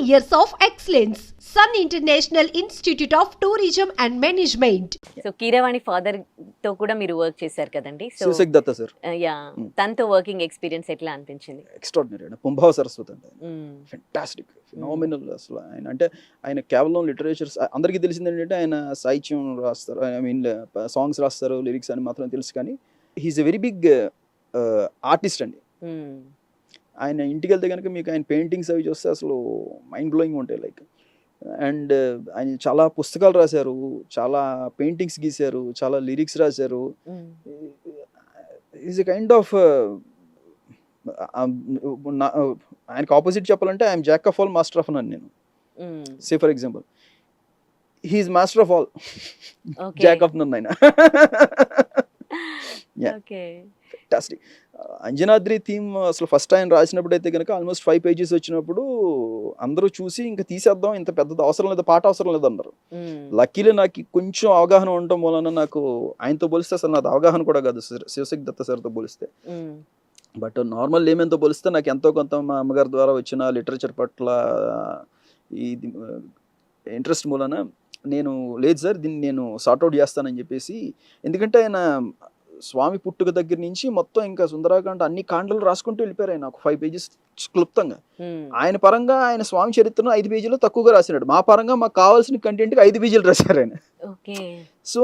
years of excellence. Sun International Institute of Tourism and Management. So Keeravani father తో కూడా మీరు work చేశారు కదండి. So Shivashakti Datta sir yeah తనతో వర్కింగ్ ఎక్స్పీరియన్స్ ఎట్లా అనిపించింది? ఎక్స్ట్రాడినరీ అండి. పుంభావ సరస్వతి అంటే ఫెంటాస్టిక్ ఫినామినల్ అసలు. ఆయన అంటే ఆయన కేవలం లిటరేచర్ అందరికీ తెలిసింది ఏంటంటే ఆయన సాహిత్యం రాస్తారు, ఐ మీన్ సాంగ్స్ రాస్తారు, లిరిక్స్ అని మాత్రం తెలుసు. కానీ he is a very big artist అండి. ఆయన ఇంటికి వెళ్తే కనుక మీకు ఆయన పెయింటింగ్స్ అవి చూస్తే అసలు మైండ్ బ్లోయింగ్ ఉంటాయి. లైక్ అండ్ ఆయన చాలా పుస్తకాలు రాశారు, చాలా పెయింటింగ్స్ గీశారు, చాలా లిరిక్స్ రాశారు. ఈజ్ ఎ కైండ్ ఆఫ్ ఆయనకు ఆపోజిట్ చెప్పాలంటే I'm jack of all master of none. నేను say for example he is master of all, jack of none ఆయన. ఫెంటాస్టిక్. అంజనాద్రి థీమ్ అసలు ఫస్ట్ ఆయన రాసినప్పుడు అయితే కనుక ఆల్మోస్ట్ 5 pages వచ్చినప్పుడు అందరూ చూసి ఇంకా తీసేద్దాం, ఇంత పెద్దది అవసరం లేదు, పాట అవసరం లేదు అన్నారు. లక్కీలీ నాకు కొంచెం అవగాహన ఉండటం వలన నాకు ఆయనతో పోలిస్తే అసలు నాది అవగాహన కూడా కాదు శివశక్తి దత్త సార్తో పోలిస్తే. బట్ నార్మల్ లేమన్తో పోలిస్తే నాకు ఎంతో కొంత మా అమ్మగారి ద్వారా వచ్చిన లిటరేచర్ పట్ల ఈ ఇంట్రెస్ట్ మూలన నేను లేదు సార్ దీన్ని నేను సార్ట్అవుట్ చేస్తానని చెప్పేసి. ఎందుకంటే ఆయన స్వామి పుట్టుక దగ్గర నుంచి మొత్తం ఇంకా సుందరాకాండ అన్ని కాండలు రాసుకుంటూ వెళ్ళిపోయారు ఆయన. ఒక 5 pages క్లుప్తంగా. ఆయన పరంగా ఆయన స్వామి చరిత్రను 5 pages తక్కువగా రాసినాడు. మా పరంగా మాకు కావాల్సిన కంటెంట్కి 5 pages రాశారు ఆయన. సో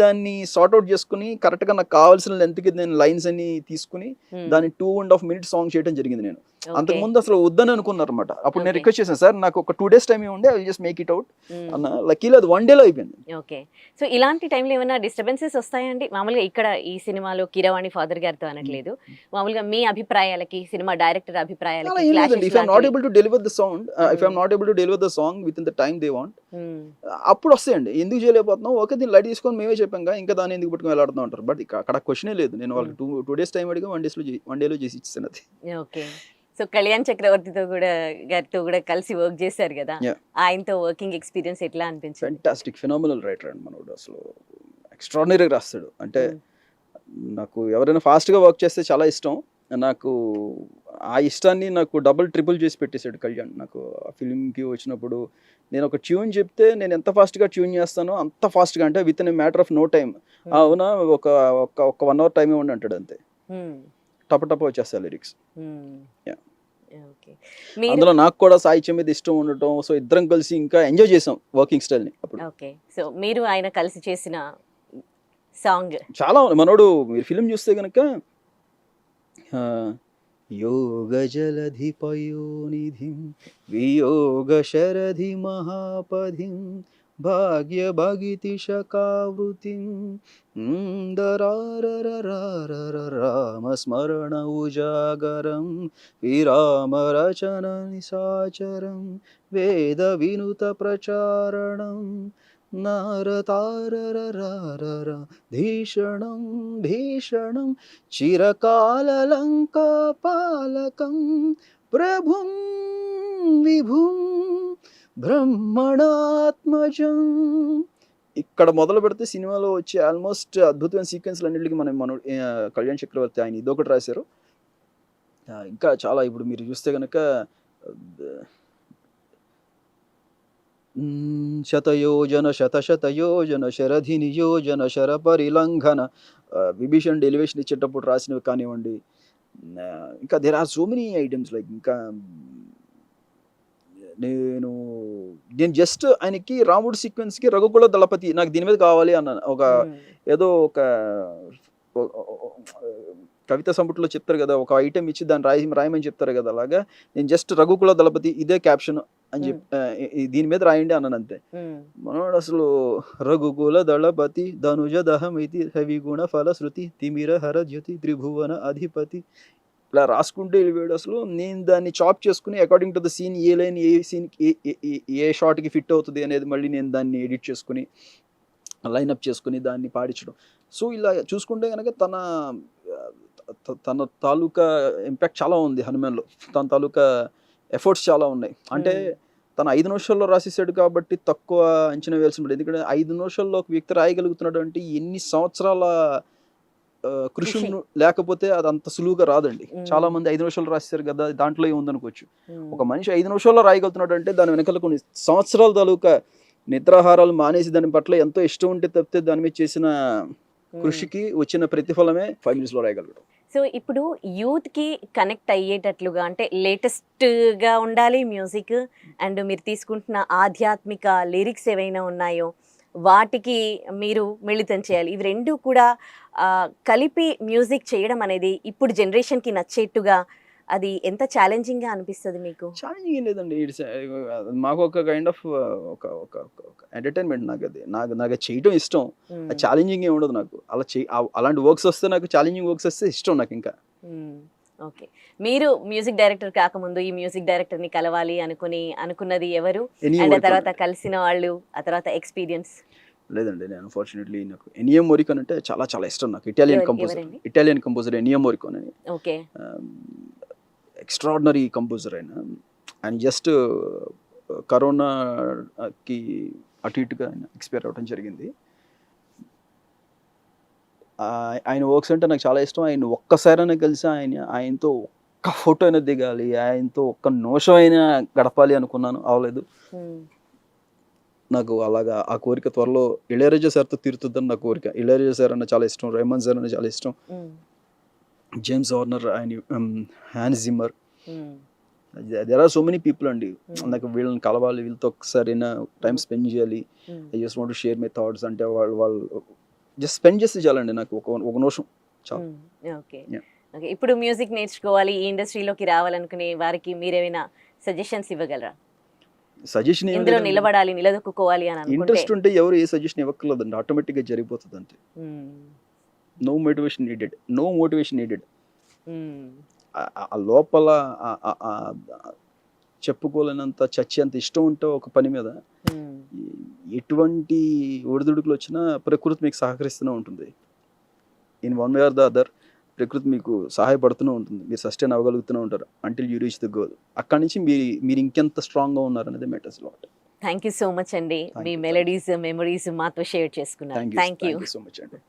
దాన్ని సార్ట్అవుట్ చేసుకుని కరెక్ట్గా నాకు కావాల్సిన లెంత్కి నేను లైన్స్ అన్ని తీసుకుని దాన్ని 2.5 minutes సాంగ్ చేయడం జరిగింది. నేను అంతకుముందు అసలు వద్దని అనుకున్నారు అనమాట. అప్పుడు నేను రిక్వెస్ట్ చేశాను, సార్ నాకు ఒక 2 days టైం ఉండే, I just make it out అన్న. లక్కీలో అది 1 day అయిపోయింది. ఓకే. సో ఇలాంటి టైంలో ఏమైనా డిస్టర్బెన్సెస్ వస్తాయండి? మామూలుగా ఇక్కడ ఈ సినిమాలో కీరవాణి ఫాదర్ గారితో అనట్లేదు, మామూలుగా మీ అభిప్రాయాలకి సినిమా డైరెక్టర్ అభిప్రాయాలకి if I'm not able to deliver the sound, if I'm not able to deliver the song within the time they want, అప్పుడు వస్తాయండి. ఎందుకు చేయలేకపోతున్నాం, ఓకే దీన్ని లైట్ తీసుకొని మేమే చెప్పాం ఇంకా దాన్ని ఎందుకు పట్టుకుని వెళ్ళాడుతూ ఉంటారు. బట్ అక్కడ క్వశ్చనే లేదు. నేను వాళ్ళకి 2 days టైం అడిగా 1 day చేసి ఇచ్చాను అది. ఓకే. సో కళ్యాణ్ చక్రవర్తితో కూడా గారితో కూడా కలిసి వర్క్ చేశారు కదా, ఆయనతో వర్కింగ్ ఎక్స్పీరియన్స్ ఎట్లా అనిపించింది? ఫెంటాస్టిక్, ఫినామినల్ రైటర్ అండి మనోడు. అసలు ఎక్స్ట్రాడినరీగా రాస్తాడు. అంటే నాకు ఎవరైనా ఫాస్ట్గా వర్క్ చేస్తే చాలా ఇష్టం. నాకు ఆ ఇష్టాన్ని నాకు డబుల్ ట్రిపుల్ చేసి పెట్టేశాడు కళ్యాణ్. నాకు ఆ ఫిల్మ్కి వచ్చినప్పుడు నేను ఒక ట్యూన్ చెప్తే నేను ఎంత ఫాస్ట్గా ట్యూన్ చేస్తానో అంత ఫాస్ట్గా, అంటే within a matter of no time. అవునా ఒక 1 hour టైం ఇవ్వండి అంటాడు అంతే. టప వచ్చేస్తా లిరిక్స్. అందులో నాకు కూడా సాహిత్యం మీద ఇష్టం ఉండటం, సో ఇద్దరం కలిసి ఇంకా ఎంజాయ్ చేసాం వర్కింగ్ స్టైల్ని అప్పుడు. ఓకే. సో మీరు ఆయన కలిసి చేసిన సాంగ్ చాలా మనోడు మీరు ఫిలిం చూస్తే కనుక యోగ జలధి పయోనిధిం వియోగ శరధి మహాపధిం భాగ్య భగితి శకావృతిం రామస్మరణ ఉజాగరం విరామ రచన నిశాచరం వేద వినుత ప్రచారణం నారతారరరారర ధీషణం భీషణం చిరకాలలంకాపాలకం ప్రభుం విభుం బ్రహ్మణాత్మజం. ఇక్కడ మొదలు పెడితే సినిమాలో వచ్చే ఆల్మోస్ట్ అద్భుతమైన సీక్వెన్స్లు అన్నింటికి మనం కళ్యాణ్ చక్రవర్తి ఆయన ఇదొకటి రాశారు. ఇంకా చాలా ఇప్పుడు మీరు చూస్తే కనుక శతయోజన శతశతయోజన శరధి నియోజన శర పరిలంఘన విభీషణ్ ఎలివేషన్ ఇచ్చేటప్పుడు రాసినవి కానివ్వండి. ఇంకా there are so many items. Like ఇంకా నేను జస్ట్ ఆయనకి రాముడు సీక్వెన్స్కి రఘుకుల దళపతి నాకు దీని మీద కావాలి అన్నాను. ఏదో ఒక కవిత సంపుట్లో చెప్తారు కదా, ఒక ఐటెం ఇచ్చి దాన్ని రాయమని చెప్తారు కదా, అలాగా నేను జస్ట్ రఘుకుల దళపతి ఇదే క్యాప్షన్ అని చెప్పి దీని మీద రాయండి అన్నాను అంతే. మనోడు అసలు రఘుకుల దళపతి ధనుజ దహమితి రవిగుణ ఫలశ్రుతి తిమిర హర జ్యోతి త్రిభువన అధిపతి ఇలా రాసుకుంటూ వెళ్ళిపోయాడు. అసలు నేను దాన్ని చాప్ చేసుకుని అకార్డింగ్ టు ద సీన్ ఏ లైన్ ఏ సీన్కి ఏ షార్ట్కి ఫిట్ అవుతుంది అనేది మళ్ళీ నేను దాన్ని ఎడిట్ చేసుకుని లైనప్ చేసుకుని దాన్ని పాడించడం. సో ఇలా చూసుకుంటే కనుక తన తాలూకా ఇంపాక్ట్ చాలా ఉంది హనుమాన్లో. తన తాలూకా ఎఫర్ట్స్ చాలా ఉన్నాయి. అంటే తను 5 నిమిషాల్లో రాసేసాడు కాబట్టి తక్కువ అంచనా వేయాల్సి ఉంటుంది. ఎందుకంటే 5 నిమిషాల్లో ఒక వ్యక్తి రాయగలుగుతున్నాడు అంటే ఎన్ని సంవత్సరాల కృషి లేకపోతే అది అంత సులువుగా రాదండి. చాలా మంది 5 నిమిషాలు రాస్తారు కదా, దాంట్లో ఏముందనుకోవచ్చు. ఒక మనిషి 5 నిమిషాల్లో రాయగలుగుతున్నాడు అంటే దాని వెనకాల కొన్ని సంవత్సరాల తాలూకా నిద్రాహారాలు మానేసి దాని పట్ల ఎంతో ఇష్టం ఉంటే తప్పితే దాని మీద చేసిన కృషికి వచ్చిన ప్రతిఫలమే 5 మినిట్స్లో రాయగలగడం. సో ఇప్పుడు యూత్ కి కనెక్ట్ అయ్యేటట్లుగా అంటే లేటెస్ట్ గా ఉండాలి మ్యూజిక్, అండ్ మీరు తీసుకుంటున్న ఆధ్యాత్మిక లిరిక్స్ ఏవైనా ఉన్నాయో వాటికి మీరు మిళితం చేయాలి. ఇవి రెండు కూడా కలిపి మ్యూజిక్ చేయడం అనేది ఇప్పుడు జనరేషన్ కి నచ్చేట్టుగా అది ఎంత ఛాలెంజింగ్ గా అనిపిస్తుంది మీకు? ఛాలెంజింగ్ ఏం లేదండి. ఇట్స్ మాకు ఒక కైండ్ ఆఫ్ ఒక ఎంటర్టైన్మెంట్. నాకు చేయడం ఇష్టం. అది ఛాలెంజింగ్ ఏమి ఉండదు నాకు. అలాంటి వర్క్స్ వస్తే, నాకు ఛాలెంజింగ్ వర్క్స్ వస్తే ఇష్టం నాకు ఇంకా. ఓకే, మీరు మ్యూజిక్ డైరెక్టర్ కాకముందు ఈ మ్యూజిక్ డైరెక్టర్ ని కలవాలి అనుకున్నది ఎవరు, అండ్ ఆ తర్వాత కలిసిన వాళ్ళు, ఆ తర్వాత ఎక్స్పీరియన్స్? లేదండి, నేను అన్ఫార్చునేట్లీ నాకు ఎనియో మోరికోన్ అంటే చాలా చాలా ఇష్టం. నాకు ఇటాలియన్ కంపోజర్ ఎనియో మోరికోన్ అని. ఓకే, ఎక్స్ట్రాడినరీ కంపోజర్ ఆయన జస్ట్ కరోనాకి అటు ఇటుగా ఆయన ఎక్స్పైర్ అవ్వడం జరిగింది. ఆయన వర్క్స్ అంటే నాకు చాలా ఇష్టం. ఆయన ఒక్కసారైనా కలిసి ఆయనతో ఒక్క ఫోటో అయినా దిగాలి, ఆయనతో ఒక్క నిమిషం అయినా గడపాలి అనుకున్నాను, అవలేదు. నాకు అలాగా ఆ కోరిక త్వరలో ఇళయరాజా సార్తో తీరుతుందని నా కోరిక. ఇళయరాజా సార్ అన్న చాలా ఇష్టం, రెహమాన్ సార్ అన్న చాలా ఇష్టం, జేమ్స్ హార్నర్, ఆయన Hans Zimmer, there are so many people అండి. నాకు వీళ్ళని కలవాలి, వీళ్ళతో ఒకసారి టైం స్పెండ్ చేయాలి. I just want to share my thoughts. అంటే వాళ్ళు జస్ట్ స్పెండ్ చేస్తే చాలండి, నాకు ఒక నిమిషం చాలు. ఓకే, ఇప్పుడు మ్యూజిక్ నేర్చుకోవాలి, ఈ ఇండస్ట్రీలోకి రావాలనుకునే వారికి మీరేమైనా సజెషన్స్ ఇవ్వగలరా? సజెషన్ ఇందులో నిలబడాలి, నిలదొక్కుకోవాలి అని అనుకుంటే ఇంట్రెస్ట్ ఉంటే ఎవరు ఏ సజెషన్ ఇవ్వక్కర్లేదండి, ఆటోమేటిక్గా జరిగిపోతుంది అంతే. No motivation needed. ఆ లోపల చెప్పుకోలేనంత చచ్చేంత ఇష్టం ఉంటే ఒక పని మీద ఎటువంటి ఒడిదుడుకులు వచ్చినా ప్రకృతి మీకు సహకరిస్తూనే ఉంటుంది. In one way or the other ప్రకృతి మీకు సహాయపడుతూనే ఉంటుంది. మీరు సస్టైన్ అవ్వగలుగుతూనే ఉంటారు until you reach the goal. అక్కడి నుంచి మీరు ఇంకెంత స్ట్రాంగ్గా ఉన్నారు అనేది matters lot. Thank you so much అండి, మీ మెలడీస్ మెమరీస్ మాతో షేర్ చేసుకున్నారు. థ్యాంక్ యూ సో మచ్ అండి.